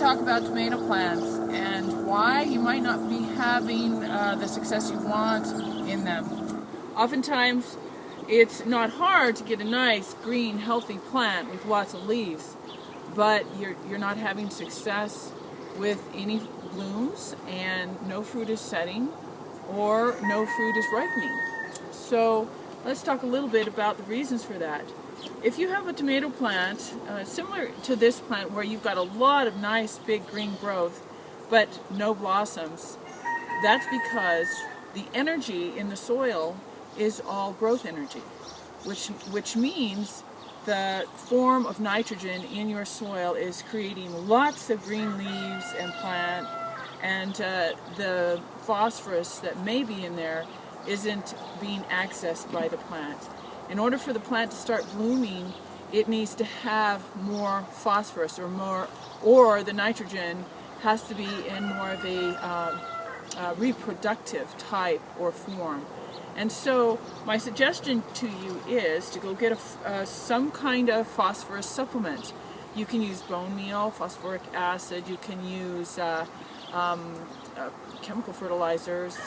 talk about tomato plants and why you might not be having the success you want in them. Oftentimes, it's not hard to get a nice, green, healthy plant with lots of leaves, but you're not having success with any blooms and no fruit is setting or no fruit is ripening. So let's talk a little bit about the reasons for that. If you have a tomato plant, similar to this plant where you've got a lot of nice big green growth, but no blossoms, that's because the energy in the soil is all growth energy, which means the form of nitrogen in your soil is creating lots of green leaves and plant, and the phosphorus that may be in there isn't being accessed by the plant. In order for the plant to start blooming, it needs to have more phosphorus or the nitrogen has to be in more of a reproductive type or form. And so my suggestion to you is to go get some kind of phosphorus supplement. You can use bone meal, phosphoric acid, you can use chemical fertilizers.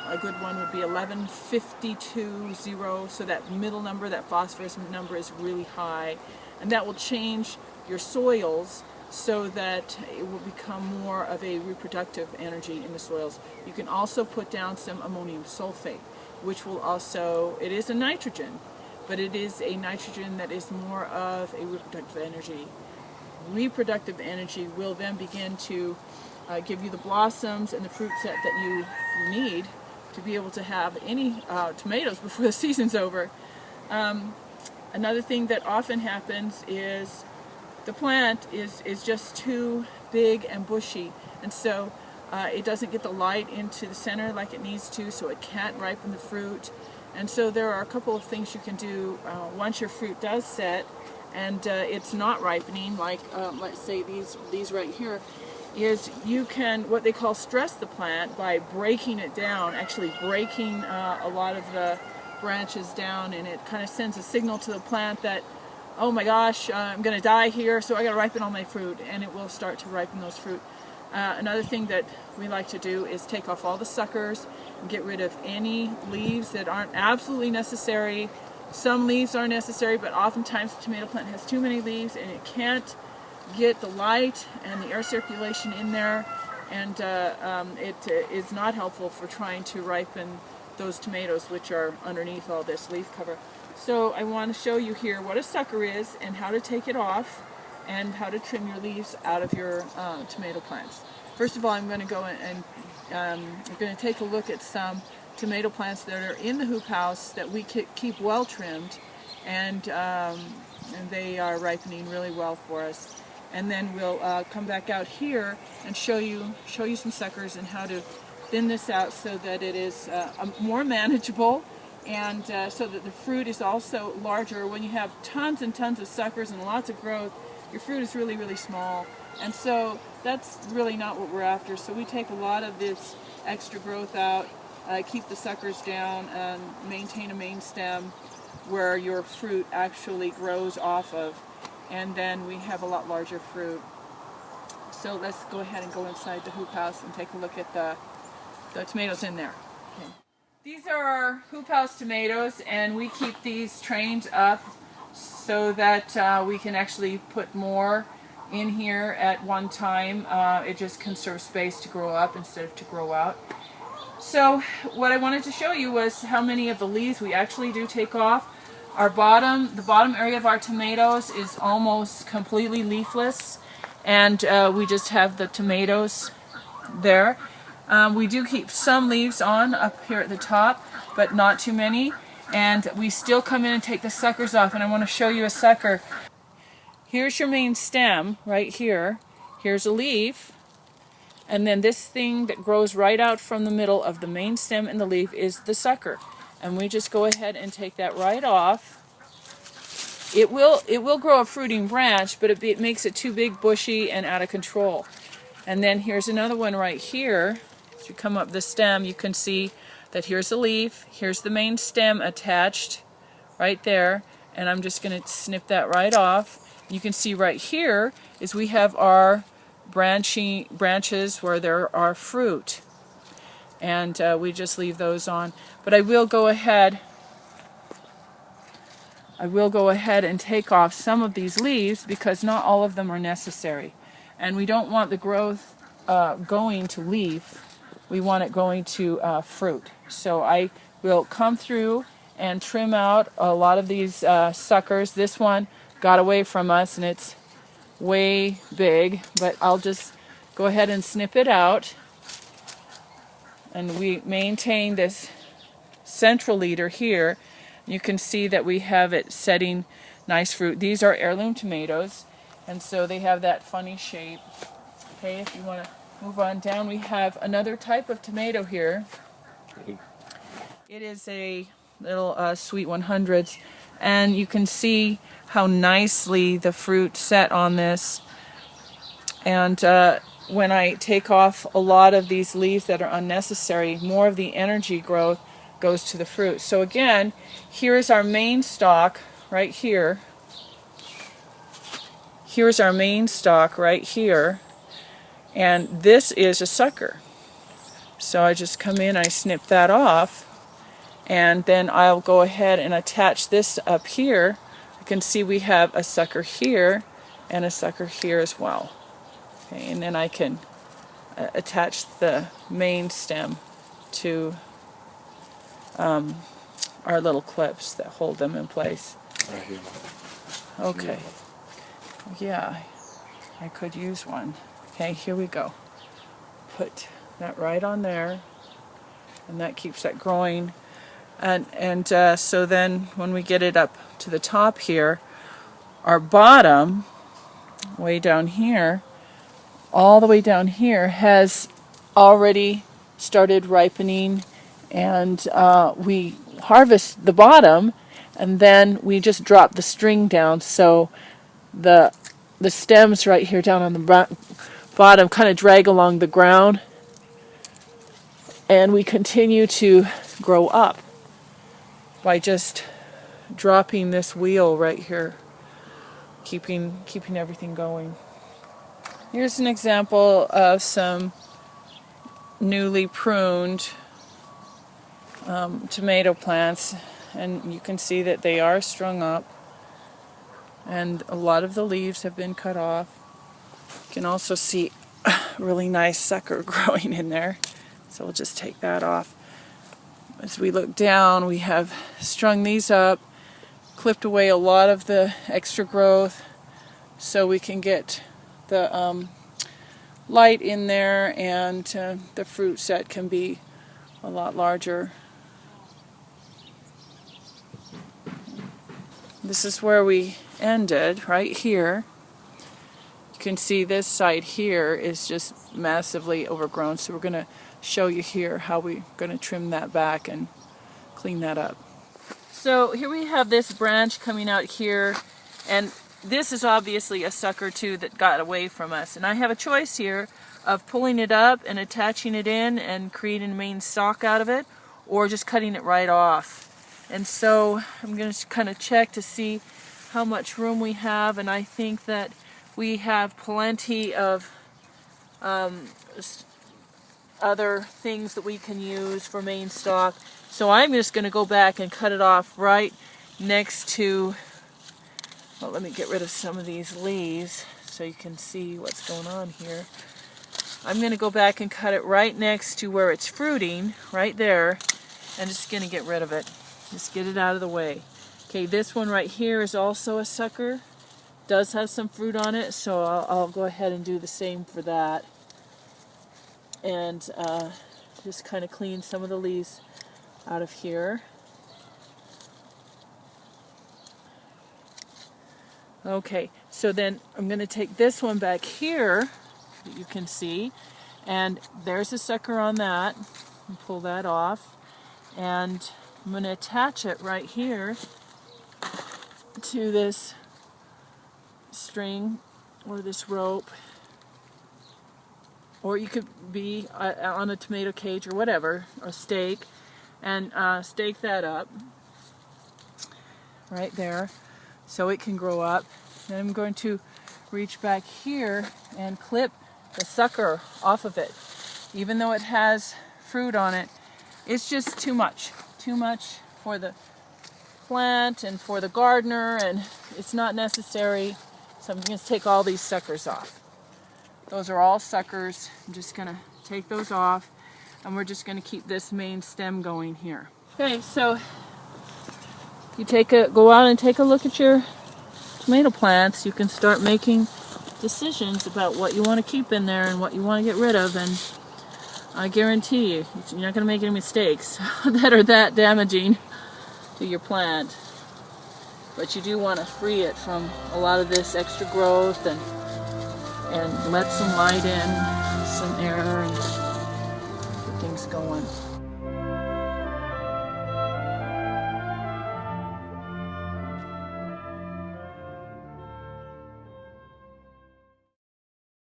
A good one would be 11-52-0, so that middle number, that phosphorus number, is really high, and that will change your soils so that it will become more of a reproductive energy in the soils. You can also put down some ammonium sulfate, which will also, it is a nitrogen, but it is a nitrogen that is more of a reproductive energy. Reproductive energy will then begin to give you the blossoms and the fruit set that you need to be able to have any tomatoes before the season's over. Another thing that often happens is the plant is just too big and bushy, and so it doesn't get the light into the center like it needs to, so it can't ripen the fruit. And so there are a couple of things you can do once your fruit does set and it's not ripening, like let's say these right here, is you can what they call stress the plant by breaking it down, actually breaking a lot of the branches down, and it kind of sends a signal to the plant that, oh my gosh, I'm going to die here, so I got to ripen all my fruit, and it will start to ripen those fruit. Another thing that we like to do is take off all the suckers and get rid of any leaves that aren't absolutely necessary. Some leaves are necessary, but oftentimes the tomato plant has too many leaves and it can't get the light and the air circulation in there, and it is not helpful for trying to ripen those tomatoes which are underneath all this leaf cover. So I want to show you here what a sucker is and how to take it off and how to trim your leaves out of your tomato plants. First of all, I'm going to go and I'm going to take a look at some tomato plants that are in the hoop house that we keep well trimmed, and they are ripening really well for us. And then we'll come back out here and show you some suckers and how to thin this out so that it is more manageable, and so that the fruit is also larger. When you have tons and tons of suckers and lots of growth, your fruit is really, really small, and so that's really not what we're after. So we take a lot of this extra growth out, keep the suckers down, and maintain a main stem where your fruit actually grows off of, and then we have a lot larger fruit. So let's go ahead and go inside the hoop house and take a look at the tomatoes in there. Okay. These are our hoop house tomatoes, and we keep these trained up so that we can actually put more in here at one time. It just conserves space to grow up instead of to grow out. So what I wanted to show you was how many of the leaves we actually do take off. The bottom area of our tomatoes is almost completely leafless, and we just have the tomatoes there. We do keep some leaves on up here at the top, but not too many, and we still come in and take the suckers off, and I want to show you a sucker. Here's your main stem right here. Here's a leaf, and then this thing that grows right out from the middle of the main stem and the leaf is the sucker. And we just go ahead and take that right off. It will grow a fruiting branch, but it makes it too big, bushy, and out of control. And then here's another one right here. As you come up the stem, you can see that here's a leaf, here's the main stem attached right there, and I'm just going to snip that right off. You can see right here is we have our branches where there are fruit, and we just leave those on. But I will go ahead and take off some of these leaves because not all of them are necessary, and we don't want the growth going to leaf. We want it going to fruit. So I will come through and trim out a lot of these suckers. This one got away from us and it's way big, but I'll just go ahead and snip it out. And we maintain this central leader here. You can see that we have it setting nice fruit. These are heirloom tomatoes, and so they have that funny shape. Okay, if you want to move on down, we have another type of tomato here. It is a little Sweet 100s, and you can see how nicely the fruit set on this. And when I take off a lot of these leaves that are unnecessary, more of the energy growth goes to the fruit. So again, here is our main stalk right here. Here's our main stalk right here. And this is a sucker. So I just come in, I snip that off, and then I'll go ahead and attach this up here. You can see we have a sucker here and a sucker here as well. Okay, and then I can attach the main stem to our little clips that hold them in place. Right here. Okay. Yeah, I could use one. Okay, here we go. Put that right on there, and that keeps that growing. And so then when we get it up to the top here, our bottom, way down here, all the way down here, has already started ripening, and we harvest the bottom, and then we just drop the string down, so the stems right here down on the bottom kind of drag along the ground, and we continue to grow up by just dropping this wheel right here, keeping everything going. Here's an example of some newly pruned tomato plants, and you can see that they are strung up, and a lot of the leaves have been cut off. You can also see a really nice sucker growing in there, so we'll just take that off. As we look down, we have strung these up, clipped away a lot of the extra growth so we can get the light in there, and the fruit set can be a lot larger. This is where we ended, right here. You can see this side here is just massively overgrown, so we're going to show you here how we're going to trim that back and clean that up. So here we have this branch coming out here, and this is obviously a sucker too that got away from us, and I have a choice here of pulling it up and attaching it in and creating a main stalk out of it, or just cutting it right off. And so I'm going to kind of check to see how much room we have, and I think that we have plenty of other things that we can use for main stalk. So I'm just going to go back and cut it off right next to, well, let me get rid of some of these leaves so you can see what's going on here. I'm going to go back and cut it right next to where it's fruiting, right there, and just going to get rid of it. Just get it out of the way. Okay, this one right here is also a sucker. Does have some fruit on it, so I'll go ahead and do the same for that. And just kind of clean some of the leaves out of here. Okay, so then I'm going to take this one back here that you can see, and there's a sucker on that, and pull that off, and I'm going to attach it right here to this string or this rope, or you could be on a tomato cage or whatever, or stake, and stake that up right there so it can grow up. Then I'm going to reach back here and clip the sucker off of it. Even though it has fruit on it, it's just too much for the plant and for the gardener, and it's not necessary. So I'm going to take all these suckers off. Those are all suckers. I'm just going to take those off, and we're just going to keep this main stem going here. Okay, so you go out and take a look at your tomato plants. You can start making decisions about what you want to keep in there and what you want to get rid of, and I guarantee you, you're not going to make any mistakes that are that damaging to your plant. But you do want to free it from a lot of this extra growth and let some light in, some air, and get things going.